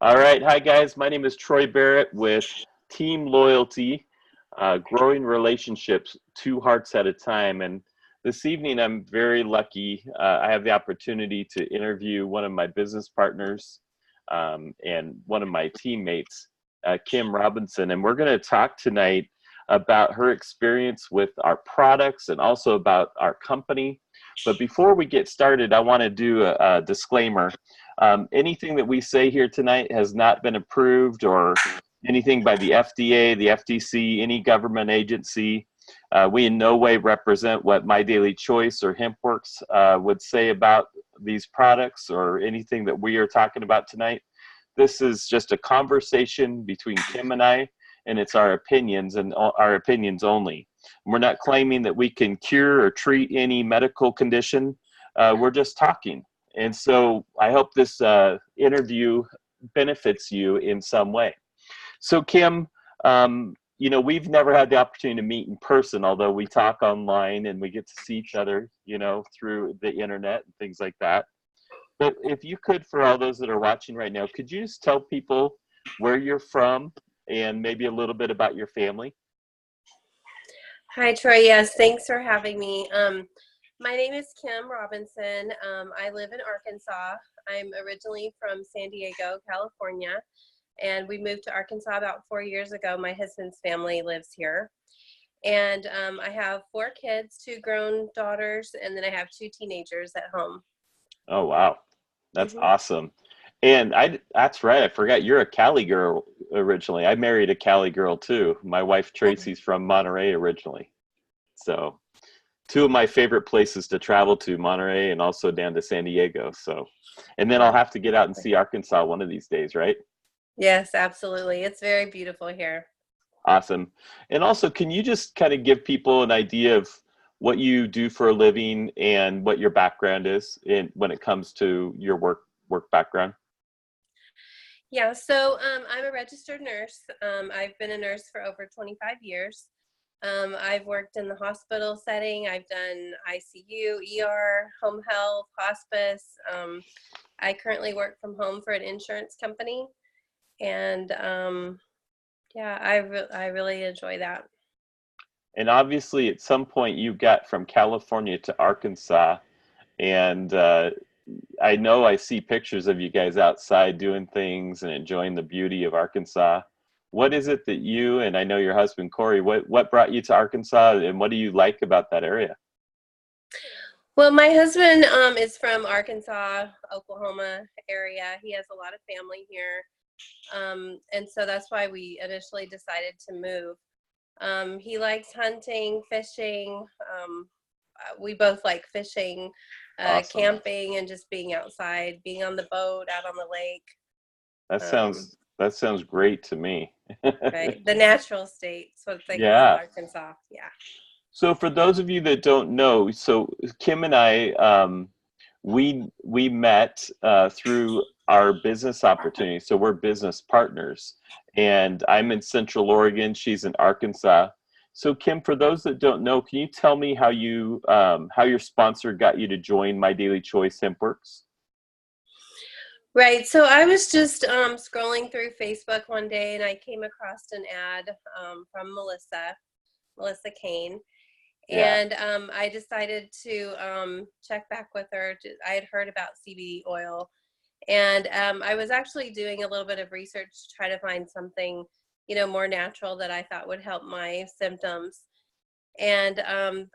All right. Hi, guys. My name is Troy Barrett with Team Loyalty, growing relationships 2 hearts at a time. And this evening, I'm very lucky. I have the opportunity to interview one of my business partners and one of my teammates, Kim Robinson. And we're going to talk tonight about her experience with our products and also about our company. But before we get started, I want to do a disclaimer. Anything that we say here tonight has not been approved or anything by the FDA, the FTC, any government agency. We in no way represent what My Daily Choice or HempWorks would say about these products or anything that we are talking about tonight. This is just a conversation between Kim and I, and it's our opinions and our opinions only. We're not claiming that we can cure or treat any medical condition. We're just talking. And so I hope this interview benefits you in some way. So Kim, we've never had the opportunity to meet in person, although we talk online and we get to see each other, through the internet and things like that. But if you could, for all those that are watching right now, could you just tell people where you're from and maybe a little bit about your family? Hi, Troy. Yes, thanks for having me. My name is Kim Robinson. I live in Arkansas. I'm originally from San Diego, California, and we moved to Arkansas about 4 years ago. My husband's family lives here. And I have 4 kids, 2 grown daughters, and then I have 2 teenagers at home. Oh, wow. That's hmm awesome. And that's right. I forgot you're a Cali girl originally. I married a Cali girl too. My wife Tracy's from Monterey originally. So two of my favorite places to travel to, Monterey and also down to San Diego. So, and then I'll have to get out and see Arkansas one of these days, right? Yes, absolutely. It's very beautiful here. Awesome. And also, can you just kind of give people an idea of what you do for a living and what your background is in when it comes to your work background? Yeah, so I'm a registered nurse. I've been a nurse for over 25 years. I've worked in the hospital setting. I've done ICU, ER, home health, hospice. I currently work from home for an insurance company, and yeah, I really enjoy that. And obviously, at some point, you got from California to Arkansas, and I know I see pictures of you guys outside doing things and enjoying the beauty of Arkansas. What is it that you and I know your husband Corey, what brought you to Arkansas, and what do you like about that area? Well, my husband is from Arkansas, Oklahoma area. He has a lot of family here, and so that's why we initially decided to move. He likes hunting, fishing. We both like fishing, Awesome. camping, and just being outside, being on the boat, out on the lake. That Um, sounds great to me. right, the natural state, is what they call Yeah. Arkansas. Yeah. So for those of you that don't know, so Kim and I, we met through our business opportunity. So we're business partners, and I'm in Central Oregon. She's in Arkansas. So Kim, for those that don't know, can you tell me how your sponsor got you to join My Daily Choice HempWorks? Right. So I was just scrolling through Facebook one day, and I came across an ad from Melissa Kane. Yeah. And I decided to check back with her. I had heard about CBD oil, and I was actually doing a little bit of research to try to find something, more natural that I thought would help my symptoms. And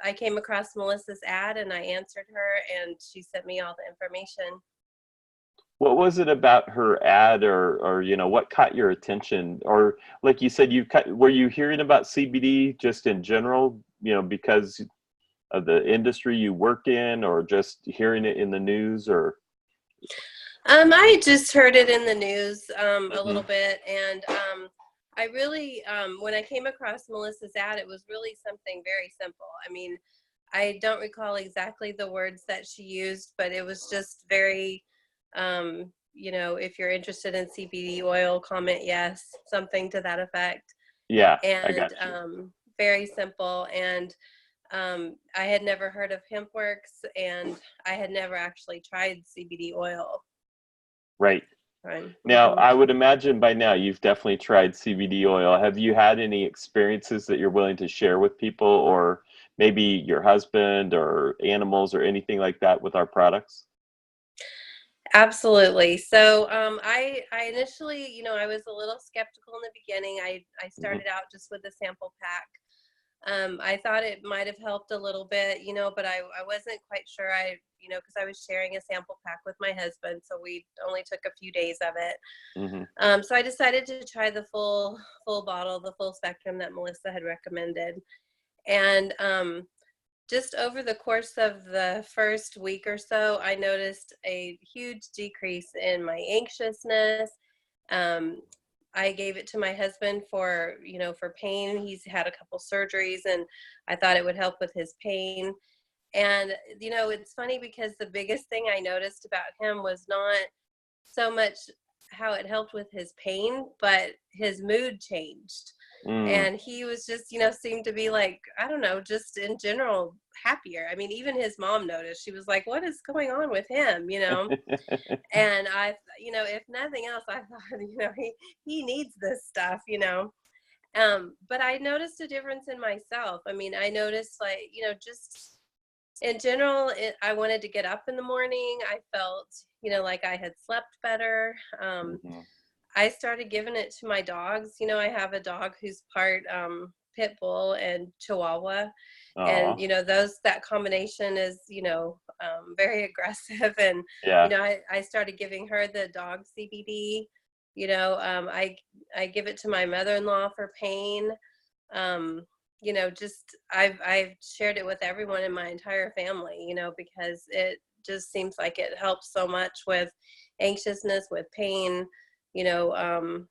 I came across Melissa's ad, and I answered her, and she sent me all the information. What was it about her ad, or what caught your attention? Or like you said, were you hearing about CBD just in general, because of the industry you work in, or just hearing it in the news, or? I just heard it in the news a Mhm. little bit, and I really, when I came across Melissa's ad, it was really something very simple. I mean, I don't recall exactly the words that she used, but it was just very, if you're interested in CBD oil, comment yes, something to that effect, Yeah, I and got you. very simple. And I had never heard of HempWorks, and I had never actually tried CBD oil. Right. fine. Now, I would imagine by now you've definitely tried CBD oil. Have you had any experiences that you're willing to share with people, or maybe your husband or animals or anything like that with our products? Absolutely. So I initially, I was a little skeptical in the beginning. I Hmm. started out just with a sample pack. I thought it might have helped a little bit, but I wasn't quite sure. Because I was sharing a sample pack with my husband, so we only took a few days of it. Hmm. So I decided to try the full bottle, the full spectrum that Melissa had recommended. And just over the course of the first week or so, I noticed a huge decrease in my anxiousness. Um, I gave it to my husband for pain. He's had a couple surgeries, and I thought it would help with his pain. And, it's funny because the biggest thing I noticed about him was not so much how it helped with his pain, but his mood changed. Mm. And he was just, seemed to be like, I don't know, just in general happier. I mean, even his mom noticed. She was like, what is going on with him, And if nothing else, I thought, he needs this stuff. But I noticed a difference in myself. I mean, I noticed, like, just in general, I wanted to get up in the morning. I felt, like I had slept better. Hmm. I started giving it to my dogs. I have a dog who's part pit bull and chihuahua, and Aw. that combination is very aggressive. And Yeah. I started giving her the dog CBD. I give it to my mother-in-law for pain. Just I've shared it with everyone in my entire family. Because it just seems like it helps so much with anxiousness, with pain. you know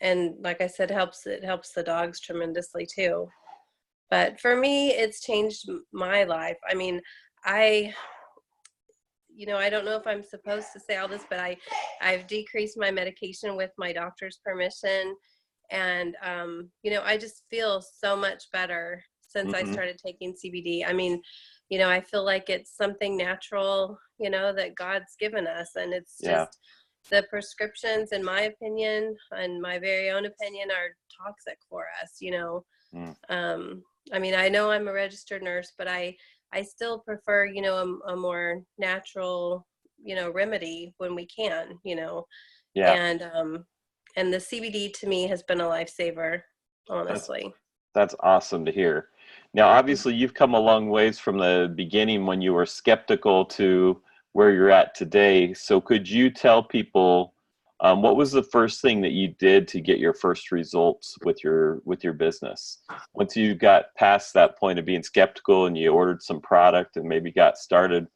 and like I said, it helps the dogs tremendously too. But for me, it's changed my life. I mean, I I don't know if I'm supposed to say all this, but I've decreased my medication with my doctor's permission. And I just feel so much better since I Hmm. started taking CBD. I mean, I feel like it's something natural, that God's given us. And it's Yeah. just, the prescriptions, in my opinion, and my very own opinion, are toxic for us. Mm. I mean, I know I'm a registered nurse, but I still prefer, a more natural, remedy when we can. Yeah. And the CBD to me has been a lifesaver, That's honestly. that's awesome to hear. Now, obviously, you've come a long ways from the beginning when you were skeptical to where you're at today. So, could you tell people what was the first thing that you did to get your first results with your business? Once you got past that point of being skeptical and you ordered some product and maybe got started,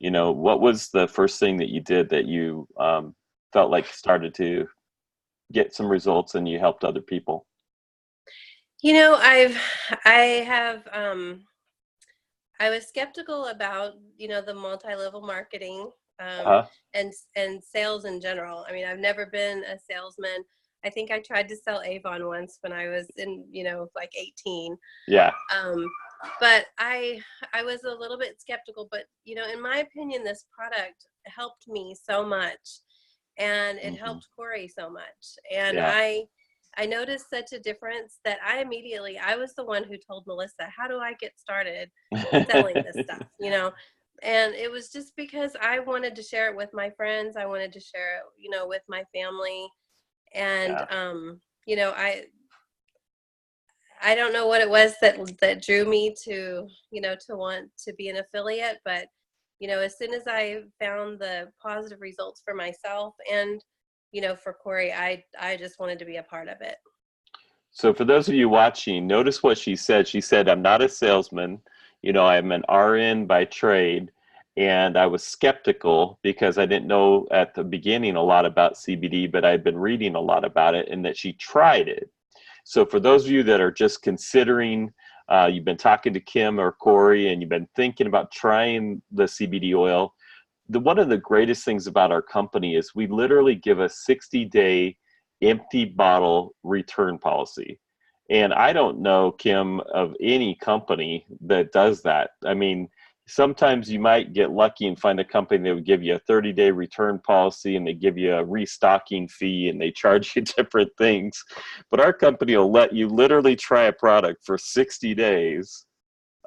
what was the first thing that you did that you felt like started to get some results and you helped other people? I've I have I was skeptical about, the multi-level marketing, Uh-huh. and sales in general. I mean, I've never been a salesman. I think I tried to sell Avon once when I was in, like 18. Yeah. Um, but I was a little bit skeptical, but in my opinion, this product helped me so much, and it Hmm. helped Corey so much. And Yeah. I noticed such a difference that I was the one who told Melissa, how do I get started selling this stuff, And it was just because I wanted to share it with my friends. I wanted to share it, with my family. And, Yeah. you know, I, I don't know what it was that drew me to want to be an affiliate, but as soon as I found the positive results for myself and for Corey, I just wanted to be a part of it. So for those of you watching, notice what she said. She said, I'm not a salesman. I'm an RN by trade. And I was skeptical because I didn't know at the beginning a lot about CBD, but I'd been reading a lot about it, and that she tried it. So for those of you that are just considering, you've been talking to Kim or Corey, and you've been thinking about trying the CBD oil, one of the greatest things about our company is we literally give a 60-day empty bottle return policy. And I don't know, Kim, of any company that does that. I mean, sometimes you might get lucky and find a company that would give you a 30-day return policy, and they give you a restocking fee, and they charge you different things. But our company will let you literally try a product for 60 days.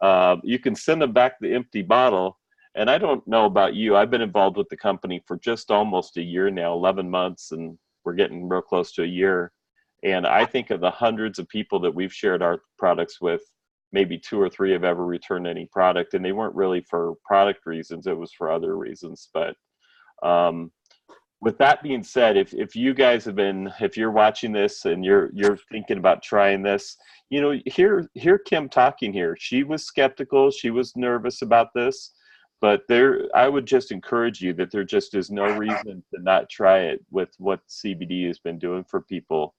You can send them back the empty bottle. And I don't know about you, I've been involved with the company for just almost a year now, 11 months, and we're getting real close to a year. And I think of the hundreds of people that we've shared our products with, maybe 2 or 3 have ever returned any product, and they weren't really for product reasons, it was for other reasons. But with that being said, if you guys have been, if you're watching this and you're thinking about trying this, you know, hear Kim talking here. She was skeptical, she was nervous about this, but I would just encourage you that there just is no reason to not try it with what CBD has been doing for people.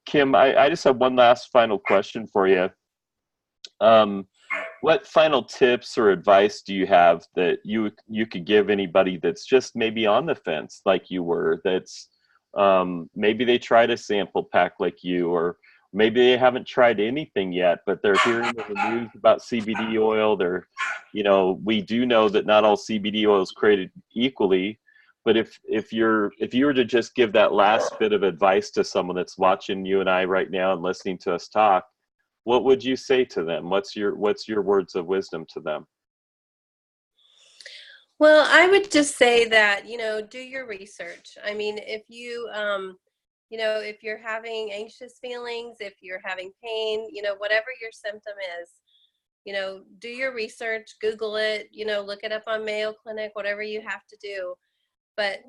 Kim, I just have one last final question for you. What final tips or advice do you have that you could give anybody that's just maybe on the fence like you were, that's maybe they tried a sample pack like you, or maybe they haven't tried anything yet, but they're hearing in the news about CBD oil. They're, you know, we do know that not all CBD oil is created equally, but if you were to just give that last bit of advice to someone that's watching you and I right now and listening to us talk, what would you say to them? What's your words of wisdom to them? Well, I would just say that, you know, do your research. I mean, if you, you know, if you're having anxious feelings, if you're having pain, you know, whatever your symptom is, you know, do your research, Google it, you know, look it up on Mayo Clinic, whatever you have to do. But,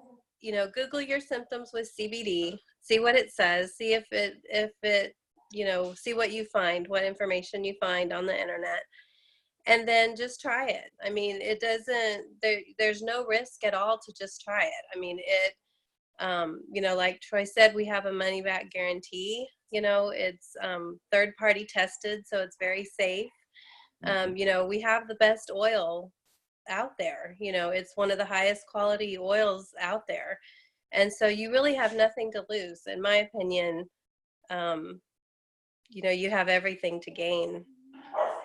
you know, Google your symptoms with CBD, see what it says, see if it, you know, see what you find, what information you find on the internet, and then just try it. I mean, it doesn't, there's no risk at all to just try it. I mean, you know, like Troy said, we have a money back guarantee. You know, it's third party tested, so it's very safe. You know, we have the best oil out there. You know, it's one of the highest quality oils out there. And so you really have nothing to lose, in my opinion. You know, you have everything to gain.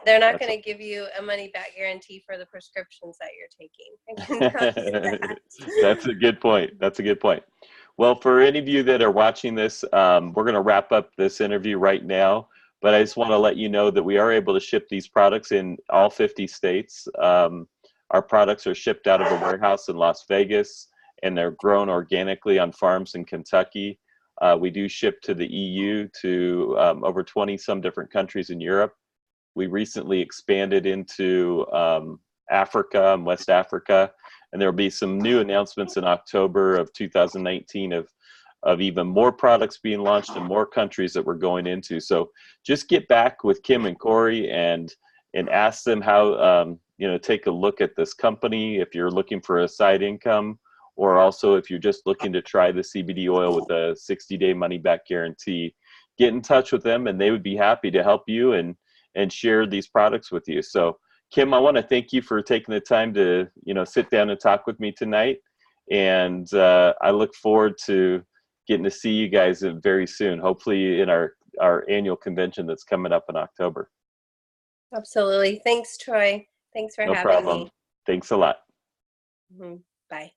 They're not going to give you a money back guarantee for the prescriptions that you're taking. I can tell you that. That's a good point. That's a good point. Well, for any of you that are watching this, we're going to wrap up this interview right now, but I just want to let you know that we are able to ship these products in all 50 states. Our products are shipped out of a warehouse in Las Vegas, and they're grown organically on farms in Kentucky. We do ship to the EU, to over 20 some different countries in Europe. We recently expanded into Africa and West Africa, and there will be some new announcements in October of 2019 of even more products being launched in more countries that we're going into. So just get back with Kim and Corey and ask them how, you know, take a look at this company if you're looking for a side income, or also if you're just looking to try the CBD oil with a 60-day money-back guarantee. Get in touch with them, and they would be happy to help you and share these products with you. So, Kim, I want to thank you for taking the time to, you know, sit down and talk with me tonight. And I look forward to getting to see you guys very soon, hopefully in our annual convention that's coming up in October. Absolutely. Thanks, Troy. Thanks for No having problem. me. Thanks a lot. Bye.